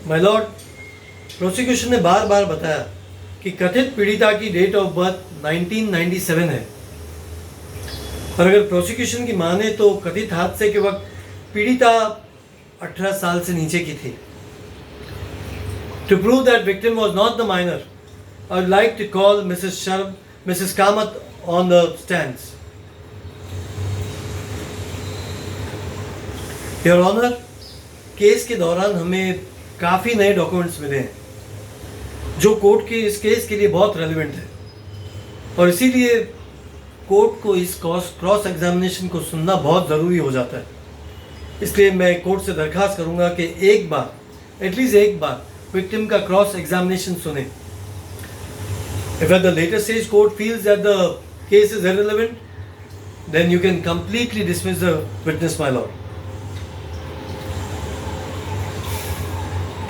My Lord, prosecution ने बार बार बताया कि कथित पीड़िता की डेट ऑफ बर्थ 1997 है। और अगर प्रोसिक्यूशन की माने तो कथित हादसे के वक्त पीड़िता 18 साल से नीचे की थी। To prove that victim was not the minor, I would like to call Mrs Kamath on the stands. Your honour, case के दौरान हमें काफ़ी नए डॉक्यूमेंट्स मिले हैं जो कोर्ट के इस केस के लिए बहुत रेलेवेंट है, और इसीलिए कोर्ट को इस क्रॉस एग्जामिनेशन को सुनना बहुत ज़रूरी हो जाता है। इसलिए मैं कोर्ट से दरख्वास्त करूंगा कि एटलीस्ट एक बार विक्टिम का क्रॉस एग्जामिनेशन सुने। If at the later stage court feels that the case is irrelevant, then you can completely dismiss the witness, my lord.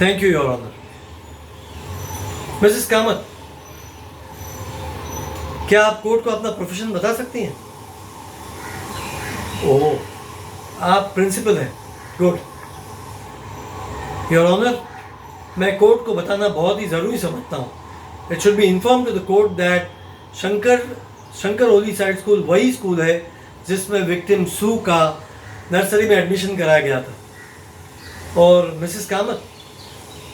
Thank you, Your Honor. Mrs. Kamat, क्या आप court को अपना profession बता सकती हैं? ओह, आप प्रिंसिपल हैं। गुड। योर ऑनर, मैं कोर्ट को बताना बहुत ही ज़रूरी समझता हूँ। It should be inform to the court that Shankar Holy Side School वही स्कूल है जिसमें विक्टिम सू का नर्सरी में एडमिशन कराया गया था। और मिसेस कामत,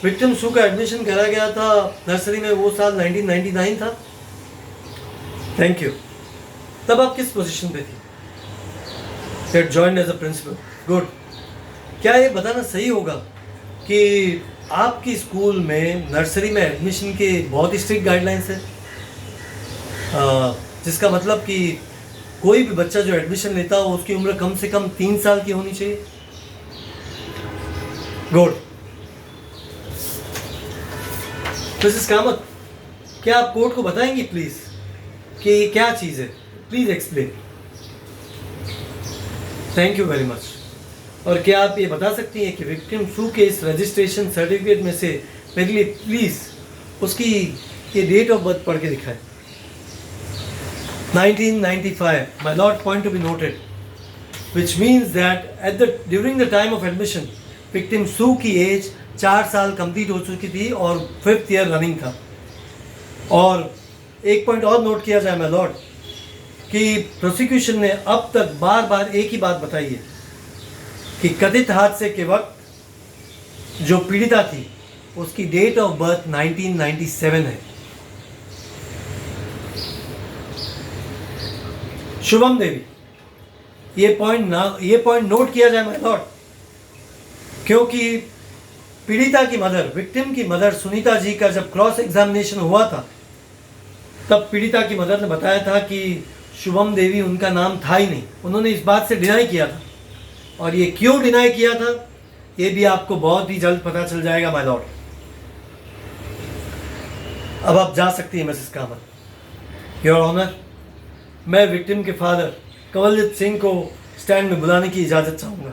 विक्टिम सू का एडमिशन कराया गया था नर्सरी में वो साल 1999 था। Thank you. तब आप किस पोजीशन पे थी? Get joined as a principal. Good. क्या ये बताना सही होगा कि आपकी स्कूल में नर्सरी में एडमिशन के बहुत ही स्ट्रिक्ट गाइडलाइंस है, जिसका मतलब कि कोई भी बच्चा जो एडमिशन लेता हो उसकी उम्र कम से कम 3 साल की होनी चाहिए? गुड। मिसेस कामत, क्या आप कोर्ट को बताएंगी प्लीज कि क्या चीज़ है? Please explain. Thank you very much. और क्या आप ये बता सकती हैं कि विक्टिम सू के इस रजिस्ट्रेशन सर्टिफिकेट में से मेरे लिए प्लीज़ उसकी ये डेट ऑफ बर्थ पढ़ के दिखाएं। 1995, my lord, point to be noted, which means that during the time of admission, victim सू की एज 4 साल कंप्लीट हो चुकी थी और 5th ईयर रनिंग था। और एक पॉइंट और नोट किया जाए माय लॉर्ड कि प्रोसिक्यूशन ने अब तक बार बार एक ही बात बताई है कि कथित हादसे के वक्त जो पीड़िता थी उसकी डेट ऑफ बर्थ 1997 है। शुभम देवी, ये पॉइंट नोट किया जाए माय लॉर्ड, क्योंकि पीड़िता की मदर, विक्टिम की मदर सुनीता जी का जब क्रॉस एग्जामिनेशन हुआ था तब पीड़िता की मदर ने बताया था कि शुभम देवी उनका नाम था ही नहीं। उन्होंने इस बात से डिनाई किया था, और ये क्यों डिनाई किया था ये भी आपको बहुत ही जल्द पता चल जाएगा माय लॉर्ड। अब आप जा सकती हैं मिसेस कामत। योर ऑनर, मैं विक्टिम के फादर कंवलजीत सिंह को स्टैंड में बुलाने की इजाज़त चाहूँगा।